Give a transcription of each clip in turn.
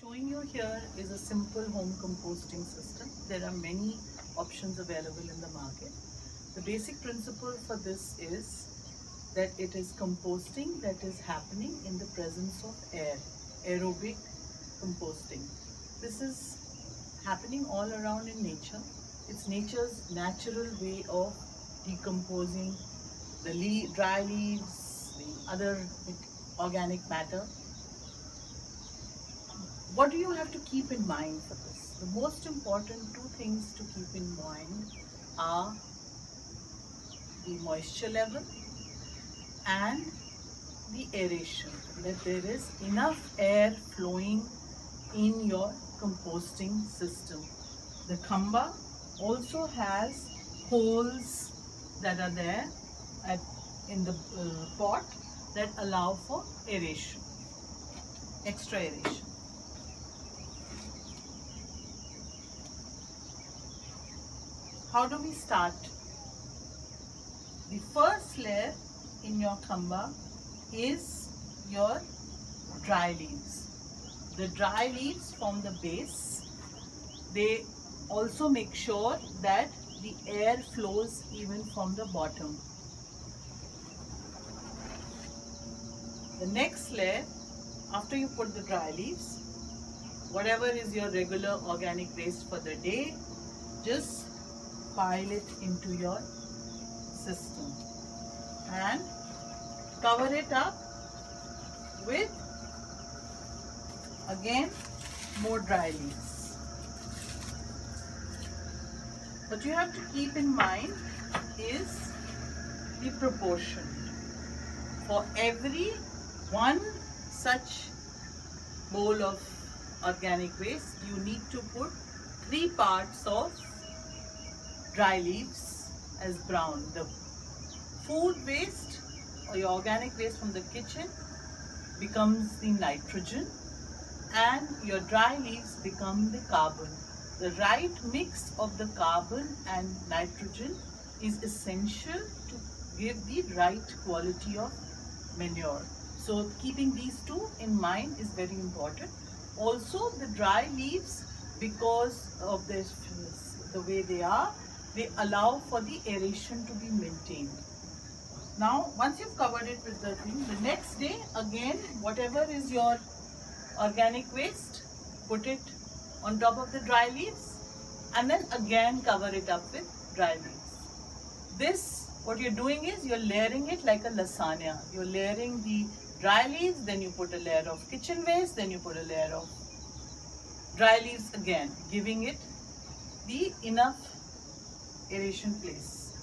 showing you here is a simple home composting system. There are many options available in the market. The basic principle for this is that it is composting that is happening in the presence of air, aerobic composting. This is happening all around in nature. It's nature's natural way of decomposing the dry leaves, the other organic matter. What do you have to keep in mind for this? The most important two things to keep in mind are the moisture level and the aeration, that there is enough air flowing in your composting system. The khamba also has holes that are there in the pot that allow for aeration, extra aeration. How do we start? The first layer in your khamba is your dry leaves. The dry leaves form the base. They also make sure that the air flows even from the bottom. The next layer, after you put the dry leaves, whatever is your regular organic waste for the day, just pile it into your system and cover it up with again more dry leaves. What you have to keep in mind is the proportion. For every one such bowl of organic waste, you need to put 3 parts of dry leaves as brown. The food waste or your organic waste from the kitchen becomes the nitrogen and your dry leaves become the carbon. The right mix of the carbon and nitrogen is essential to give the right quality of manure. So keeping these two in mind is very important. Also the dry leaves, because of the way they are, they allow for the aeration to be maintained. Now, once you've covered it with the thing, the next day, again, whatever is your organic waste, put it on top of the dry leaves and then again cover it up with dry leaves. This, what you're doing is you're layering it like a lasagna. You're layering the dry leaves, then you put a layer of kitchen waste, then you put a layer of dry leaves again, giving it the enough aeration place.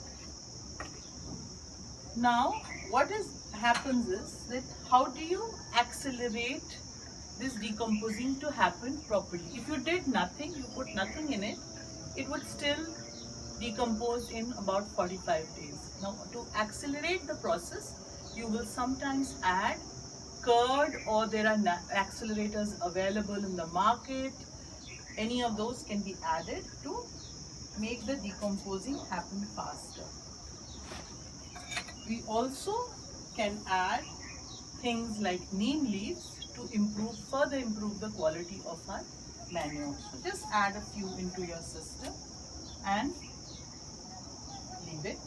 Now what happens is that how do you accelerate this decomposing to happen properly? If you did nothing, you put nothing in it, it would still decompose in about 45 days. Now to accelerate the process, you will sometimes add curd, or there are accelerators available in the market. Any of those can be added to make the decomposing happen faster. We also can add things like neem leaves to further improve the quality of our manure. So just add a few into your system and leave it.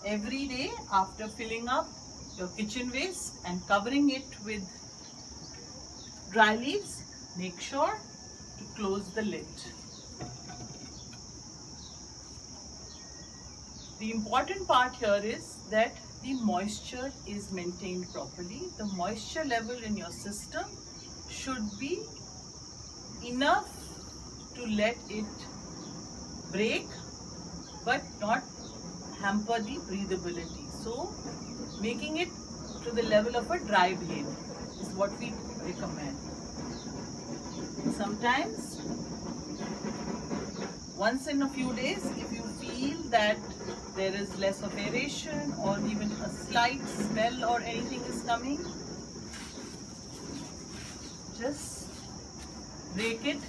Every day after filling up your kitchen waste and covering it with dry leaves, make sure to close the lid. The important part here is that the moisture is maintained properly. The moisture level in your system should be enough to let it break but not hamper the breathability. So making it to the level of a dry blade is what we recommend. Sometimes once in a few days, if you feel that there is less of aeration or even a slight smell or anything is coming, just rake it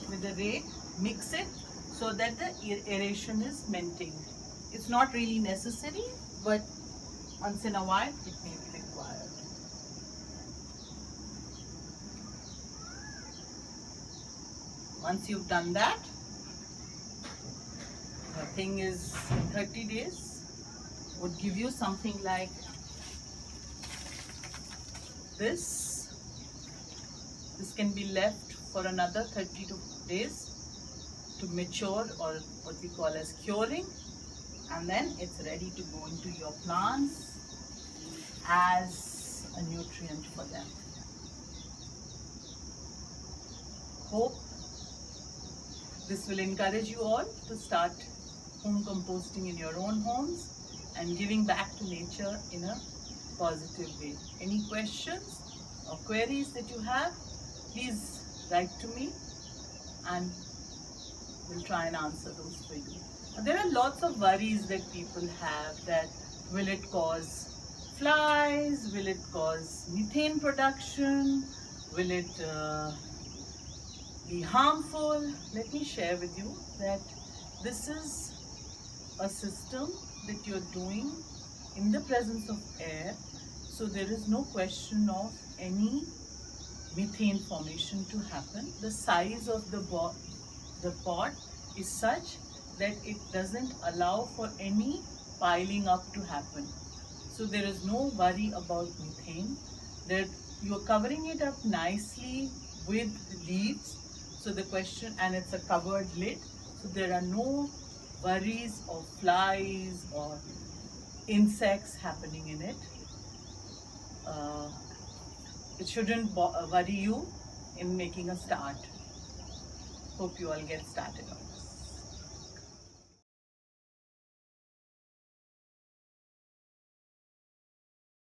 with a rake, mix it so that the aeration is maintained. It's not really necessary, but once in a while it may be required. Once you've done that, the thing is in 30 days would give you something like this. This can be left for another 30 days to mature, or what we call as curing, and then it's ready to go into your plants as a nutrient for them. Hope this will encourage you all to start home composting in your own homes and giving back to nature in a positive way. Any questions or queries that you have, please write to me and we'll try and answer those for you. There are lots of worries that people have, that will it cause flies, will it cause methane production, will it be harmful. Let me share with you that this is a system that you're doing in the presence of air, so there is no question of any methane formation to happen. The size of the pot is such that it doesn't allow for any piling up to happen. So there is no worry about methane. That you are covering it up nicely with leaves. So the question, and it's a covered lid, so there are no worries of flies or insects happening in it. It shouldn't worry you in making a start. Hope you all get started on it.